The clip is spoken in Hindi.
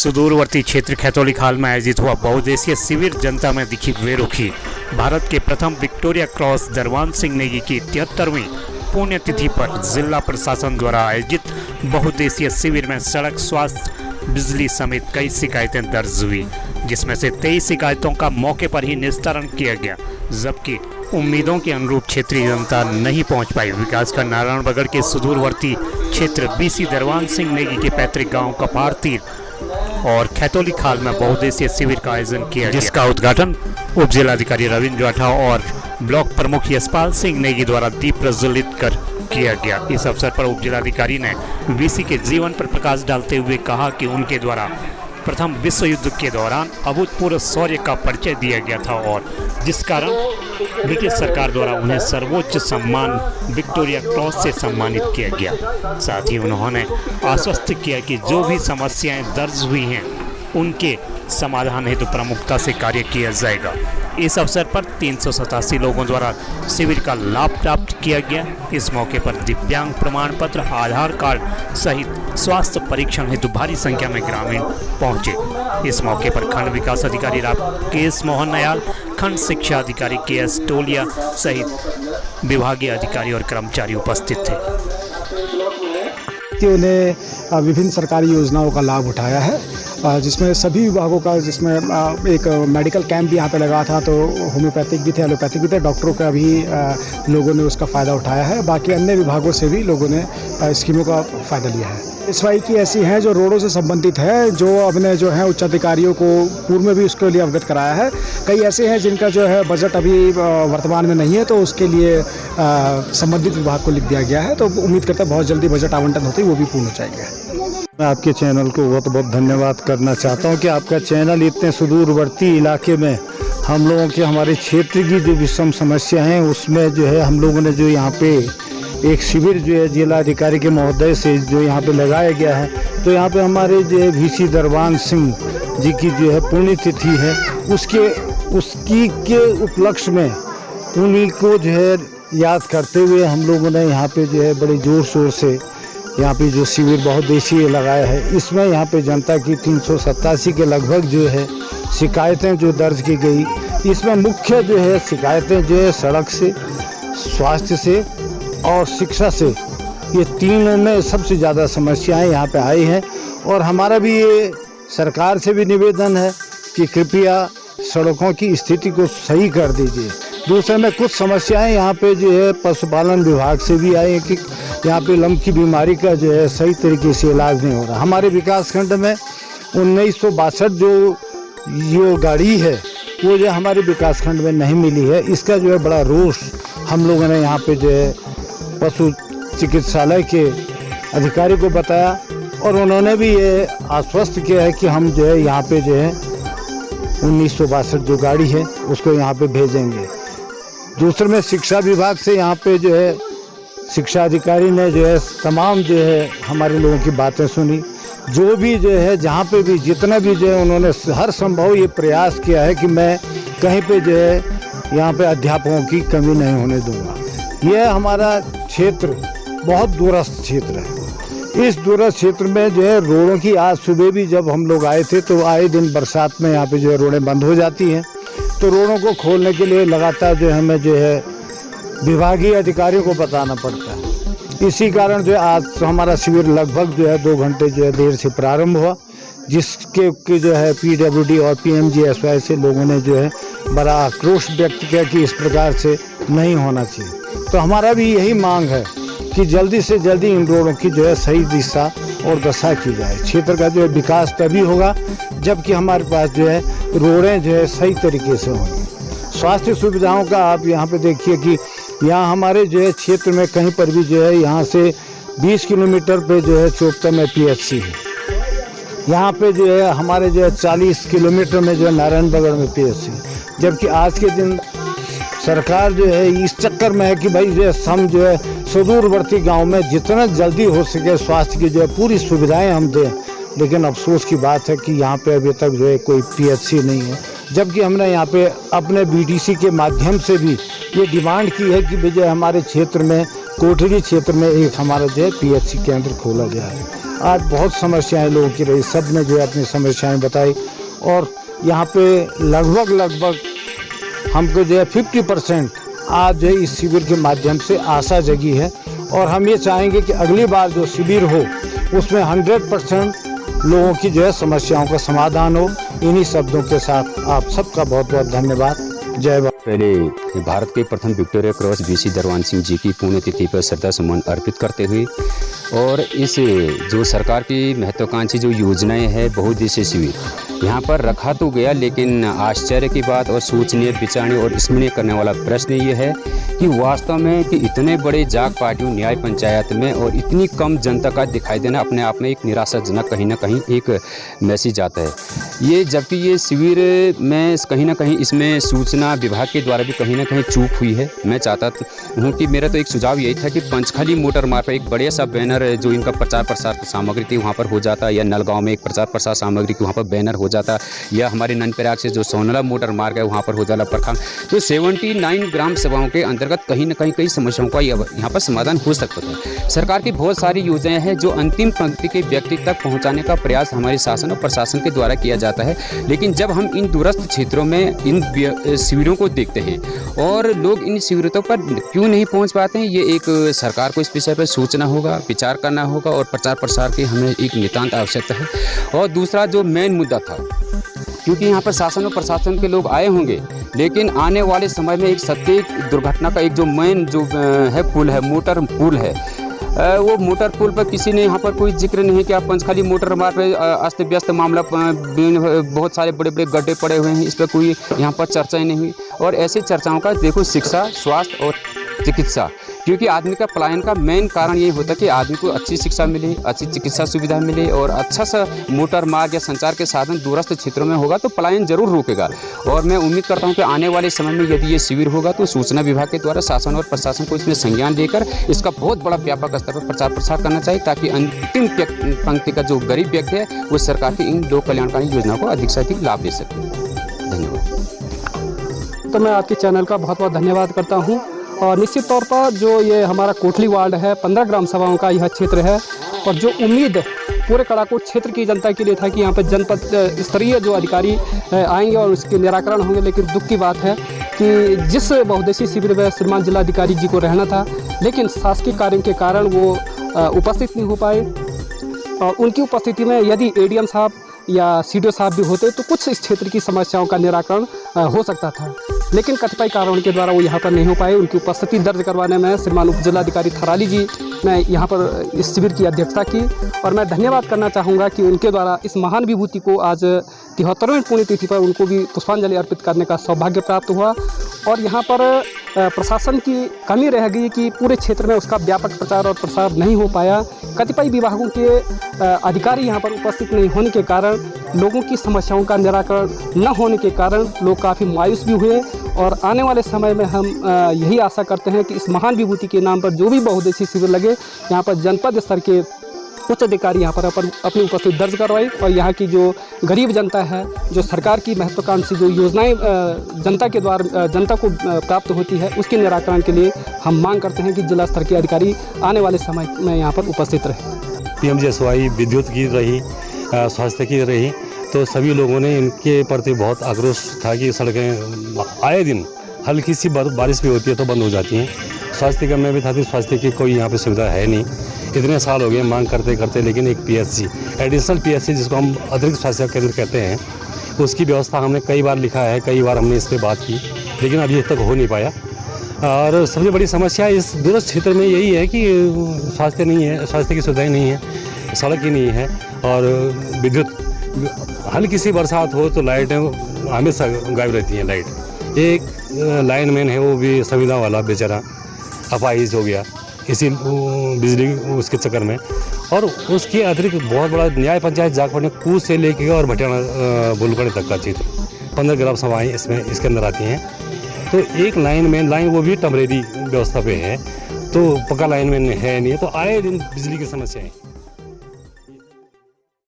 सुदूरवर्ती क्षेत्र खैतौली खाल में आयोजित हुआ बहुउद्देशीय शिविर जनता में दिखी बेरुखी। भारत के प्रथम विक्टोरिया क्रॉस दरबान सिंह नेगी की 73वीं पुण्यतिथि पर जिला प्रशासन द्वारा आयोजित बहुउद्देशीय शिविर में सड़क, स्वास्थ्य, बिजली समेत कई शिकायतें दर्ज हुई, जिसमें से 23 शिकायतों का मौके पर ही निस्तारण किया गया, जबकि उम्मीदों के अनुरूप क्षेत्रीय जनता नहीं पहुंच पाई। विकासखंड नारायणबगड़ के सुदूरवर्ती क्षेत्र बीसी दरबान सिंह नेगी के पैतृक गांव कपार तीर और खैतौली खाल में बहुउद्देशीय शिविर का आयोजन किया, जिसका उद्घाटन उप जिलाधिकारी रविंद्र जाठा और ब्लॉक प्रमुख यशपाल सिंह नेगी द्वारा दीप प्रज्वलित कर किया गया। इस अवसर पर उप जिलाधिकारी ने बीसी के जीवन पर प्रकाश डालते हुए कहा कि उनके द्वारा प्रथम विश्व युद्ध के दौरान अभूतपूर्व शौर्य का परिचय दिया गया था और जिस कारण ब्रिटिश सरकार द्वारा उन्हें सर्वोच्च सम्मान विक्टोरिया क्रॉस से सम्मानित किया गया। साथ ही उन्होंने आश्वस्त किया कि जो भी समस्याएं दर्ज हुई हैं उनके समाधान हेतु प्रमुखता से कार्य किया जाएगा। इस अवसर पर 387 लोगों द्वारा शिविर का लाभ प्राप्त किया गया। इस मौके पर दिव्यांग प्रमाण पत्र, आधार कार्ड सहित स्वास्थ्य परीक्षण हेतु भारी संख्या में ग्रामीण पहुंचे। इस मौके पर खंड विकास अधिकारी राकेश मोहन नयाल, खंड शिक्षा अधिकारी KS टोलिया सहित विभागीय अधिकारी और कर्मचारी उपस्थित थे। उन्हें विभिन्न सरकारी योजनाओं का लाभ उठाया है, जिसमें सभी विभागों का, जिसमें एक मेडिकल कैंप भी यहाँ पे लगा था, तो होम्योपैथिक भी थे, एलोपैथिक भी थे, डॉक्टरों का भी लोगों ने उसका फ़ायदा उठाया है। बाकी अन्य विभागों से भी लोगों ने स्कीमों का फ़ायदा लिया है। SY की ऐसी हैं जो रोडों से संबंधित है, जो अपने जो है उच्च अधिकारियों को पूर्व में भी उसके लिए अवगत कराया है। कई ऐसे हैं जिनका जो है बजट अभी वर्तमान में नहीं है, तो उसके लिए संबंधित विभाग को लिख दिया गया है। तो उम्मीद करता है बहुत जल्दी बजट आवंटन होते ही वो भी पूर्ण हो जाएगा। मैं आपके चैनल को बहुत बहुत धन्यवाद करना चाहता हूं कि आपका चैनल इतने सुदूरवर्ती इलाके में हम लोगों के, हमारे क्षेत्र की जो विषम समस्या हैं उसमें जो है हम लोगों ने जो यहाँ पे एक शिविर जो है जिलाधिकारी के महोदय से जो यहाँ पे लगाया गया है, तो यहाँ पे हमारे जो है बीसी दरबान सिंह जी की जो है पुण्यतिथि है, उसकी के उपलक्ष्य में उन्हीं को जो है याद करते हुए हम लोगों ने यहाँ पे जो है बड़े ज़ोर शोर से यहाँ पे जो शिविर बहुउद्देशीय लगाया है। इसमें यहाँ पे जनता की 387 के लगभग जो है शिकायतें जो दर्ज की गई। इसमें मुख्य जो है शिकायतें जो है सड़क से, स्वास्थ्य से और शिक्षा से, ये तीनों में सबसे ज़्यादा समस्याएं यहाँ पे आई हैं। और हमारा भी ये सरकार से भी निवेदन है कि कृपया सड़कों की स्थिति को सही कर दीजिए। दूसरे में कुछ समस्याएं यहाँ पे जो है पशुपालन विभाग से भी आई हैं कि यहाँ पे लम्प की बीमारी का जो है सही तरीके से इलाज नहीं हो रहा। हमारे विकासखंड में 1962 जो गाड़ी है वो जो हमारे विकासखंड में नहीं मिली है। इसका जो है बड़ा रोष हम लोगों ने यहाँ पे जो है पशु चिकित्सालय के अधिकारी को बताया और उन्होंने भी ये आश्वस्त किया है कि हम जो है यहाँ पे जो है 1962 जो गाड़ी है उसको यहाँ पे भेजेंगे। दूसरे में शिक्षा विभाग से यहाँ पे जो है शिक्षा अधिकारी ने जो है तमाम जो है हमारे लोगों की बातें सुनी। जो भी जो है जहाँ पे भी जितना भी जो है उन्होंने हर संभव ये प्रयास किया है कि मैं कहीं पे जो है यहाँ पे अध्यापकों की कमी नहीं होने दूंगा। यह हमारा क्षेत्र बहुत दूरस्थ क्षेत्र है। इस दूरस्थ क्षेत्र में जो है रोडों की, आज सुबह भी जब हम लोग आए थे तो आए दिन बरसात में यहाँ पे जो है रोडें बंद हो जाती हैं, तो रोडों को खोलने के लिए लगातार जो है हमें जो है विभागीय अधिकारियों को बताना पड़ता है। इसी कारण जो है आज हमारा शिविर लगभग जो है 2 घंटे जो है देर से प्रारंभ हुआ, जिसके जो है PWD और PMGSY से लोगों ने जो है बड़ा आक्रोश व्यक्त किया कि इस प्रकार से नहीं होना चाहिए। तो हमारा भी यही मांग है कि जल्दी से जल्दी इन रोडों की जो है सही दिशा और दशा की जाए। क्षेत्र का जो है विकास तभी होगा जबकि हमारे पास जो है रोडें जो है सही तरीके से होंगी। स्वास्थ्य सुविधाओं का आप यहाँ पे देखिए कि यहाँ हमारे जो है क्षेत्र में कहीं पर भी जो है यहाँ से 20 किलोमीटर पे जो है चोपता में PHC है। यहाँ पे जो है हमारे जो है 40 किलोमीटर में जो है नारायणबगड़ में PHC, जबकि आज के दिन सरकार जो है इस चक्कर में है कि भाई जो है हम जो है सुदूरवर्ती गांव में जितना जल्दी हो सके स्वास्थ्य की जो है पूरी सुविधाएं हम दें। लेकिन अफसोस की बात है कि यहाँ पे अभी तक जो है कोई PHC नहीं है, जबकि हमने यहाँ पे अपने BDC के माध्यम से भी ये डिमांड की है कि जो हमारे क्षेत्र में, कोठरी क्षेत्र में एक हमारा जो है PHC केंद्र खोला जाए। आज बहुत समस्याएं लोगों की रही, सब ने जो है अपनी समस्याएं बताई और यहाँ पे लगभग हमको जो है 50% आज जो है इस शिविर के माध्यम से आशा जगी है और हम ये चाहेंगे कि अगली बार जो शिविर हो उसमें 100% लोगों की जो है समस्याओं का समाधान हो। इन्हीं शब्दों के साथ आप सबका बहुत बहुत धन्यवाद। जय भारत। पहले भारत के प्रथम Victoria cross VC दरवान Singh ji की पुण्यतिथि पर श्रद्धा सुमन अर्पित करते हुए और इस जो सरकार की महत्वाकांक्षी जो योजनाएं हैं बहुउद्देशीय शिविर यहाँ पर रखा तो गया, लेकिन आश्चर्य की बात और सोचनीय विचारनीय और स्मरणीय करने वाला प्रश्न ये है कि वास्तव में कि इतने बड़े जाग पार्टियों न्याय पंचायत में और इतनी कम जनता का दिखाई देना अपने आप में एक निराशाजनक कहीं ना कहीं एक मैसेज आता है ये, जबकि ये शिविर में कहीं ना कहीं इसमें सूचना विभाग के द्वारा भी कहीं ना कहीं चूक हुई है। मैं चाहता हूँ कि मेरा तो एक सुझाव यही था कि पंचखाली मोटर मार्ग पर एक बड़े सा बैनर जो इनका प्रचार प्रसार सामग्री थी वहाँ पर हो जाता, या नलगांव में एक प्रचार प्रसार सामग्री की वहाँ पर बैनर हो जाता, या हमारे ननपराग से जो सोनला मोटर मार्ग है वहाँ पर हो जाता प्रखंड। तो 79 ग्राम सभाओं के अंतर्गत कहीं ना कहीं कई समस्याओं का यहाँ पर समाधान हो सकता था। सरकार की बहुत सारी योजनाएं हैं जो अंतिम पंक्ति के व्यक्ति तक पहुँचाने का प्रयास हमारे शासन और प्रशासन के द्वारा किया जाता है, लेकिन जब हम इन दूरस्थ क्षेत्रों में इन शिविरों को देखते हैं और लोग इन शिविरों पर क्यों नहीं पहुँच पाते हैं, ये एक सरकार को इस विषय पर सोचना होगा, विचार करना होगा और प्रचार प्रसार की हमें एक नितांत आवश्यकता है। और दूसरा जो मेन मुद्दा था, क्योंकि यहाँ पर शासन और प्रशासन के लोग आए होंगे, लेकिन आने वाले समय में एक सत्य दुर्घटना का एक जो मेन जो है पुल है, मोटर पुल है, वो मोटर पुल पर किसी ने यहाँ पर कोई जिक्र नहीं किया। पंचखाली मोटर मार्ग पर अस्त व्यस्त मामला, बहुत सारे बड़े बड़े गड्ढे पड़े हुए हैं, इस पर कोई यहाँ पर चर्चा ही नहीं हुई। और ऐसी चर्चाओं का देखो शिक्षा, स्वास्थ्य और चिकित्सा, क्योंकि आदमी का पलायन का मेन कारण ये होता है कि आदमी को अच्छी शिक्षा मिले, अच्छी चिकित्सा सुविधा मिले और अच्छा सा मोटर मार्ग या संचार के साधन दूरस्थ क्षेत्रों में होगा तो पलायन जरूर रुकेगा। और मैं उम्मीद करता हूं कि आने वाले समय में यदि ये शिविर होगा तो सूचना विभाग के द्वारा शासन और प्रशासन को इसमें संज्ञान लेकर इसका बहुत बड़ा व्यापक स्तर पर प्रचार प्रसार करना चाहिए, ताकि अंतिम पंक्ति का जो गरीब व्यक्ति है वो सरकार की इन लोक कल्याणकारी योजनाओं को अधिक से अधिक लाभ ले सके। धन्यवाद। तो मैं आपके चैनल का बहुत बहुत धन्यवाद करता हूँ। और निश्चित तौर पर जो ये हमारा कोटली वार्ड है, 15 ग्राम सभाओं का यह क्षेत्र है और जो उम्मीद पूरे कड़ाकोट क्षेत्र की जनता के लिए था कि यहाँ पर जनपद स्तरीय जो अधिकारी आएंगे और उसके निराकरण होंगे, लेकिन दुख की बात है कि जिस बहुउद्देशीय शिविर में श्रीमान जिलाधिकारी जी को रहना था, लेकिन शासकीय कार्यों के कारण वो उपस्थित नहीं हो पाए। और उनकी उपस्थिति में यदि एडीएम साहब या सीडीओ साहब भी होते तो कुछ इस क्षेत्र की समस्याओं का निराकरण हो सकता था, लेकिन कतिपय कारणों के द्वारा वो यहाँ पर नहीं हो पाए। उनकी उपस्थिति दर्ज करवाने में श्रीमान उप जिलाधिकारी थराली जी ने यहाँ पर इस शिविर की अध्यक्षता की और मैं धन्यवाद करना चाहूँगा कि उनके द्वारा इस महान विभूति को आज 73वें पुण्यतिथि पर उनको भी पुष्पांजलि अर्पित करने का सौभाग्य प्राप्त हुआ। और यहाँ पर प्रशासन की कमी रह गई कि पूरे क्षेत्र में उसका व्यापक प्रचार और प्रसार नहीं हो पाया। कतिपय विभागों के अधिकारी यहाँ पर उपस्थित नहीं होने के कारण, लोगों की समस्याओं का निराकरण न होने के कारण लोग काफ़ी मायूस भी हुए। और आने वाले समय में हम यही आशा करते हैं कि इस महान विभूति के नाम पर जो भी बहुउद्देशीय शिविर लगे, यहाँ पर जनपद स्तर के उच्च अधिकारी यहाँ पर अपनी उपस्थिति दर्ज करवाई और यहाँ की जो गरीब जनता है, जो सरकार की महत्वाकांक्षी जो योजनाएं जनता के द्वारा जनता को प्राप्त होती है, उसके निराकरण के लिए हम मांग करते हैं कि जिला स्तर के अधिकारी आने वाले समय में यहाँ पर उपस्थित रहे। पीएमजीएसवाई विद्युत की रही, स्वास्थ्य की रही, तो सभी लोगों ने इनके प्रति बहुत आक्रोश था कि सड़कें आए दिन हल्की सी बारिश भी होती है तो बंद हो जाती हैं। स्वास्थ्य का मैं भी था कि स्वास्थ्य की कोई यहाँ पे सुविधा है नहीं। इतने साल हो गए मांग करते करते, लेकिन एक पीएचसी, एडिशनल पीएचसी जिसको हम अतिरिक्त स्वास्थ्य केंद्र कहते हैं, उसकी व्यवस्था हमने कई बार लिखा है, कई बार हमने इस पर बात की, लेकिन अभी तक हो नहीं पाया। और सबसे बड़ी समस्या इस दूरस्थ क्षेत्र में यही है कि स्वास्थ्य नहीं है, स्वास्थ्य की सुविधाएँ नहीं है, सड़क ही नहीं है और विद्युत। हल्की सी बरसात हो तो लाइटें हमेशा गायब रहती हैं। लाइट एक लाइनमैन है वो भी संविदा वाला बेचारा अपाहिज हो गया इसी बिजली उसके चक्कर में। और उसके अतिरिक्त बहुत बड़ा न्याय पंचायत जागपड़ने कूद से लेके और भटियाना बुलगढ़ तक का चित्र 15 ग्राम सभाएँ इसके अंदर आती हैं। तो एक लाइन वो भी टेम्परेरी व्यवस्था पे है, तो पक्का लाइनमैन है नहीं, तो आए दिन बिजली की समस्या है।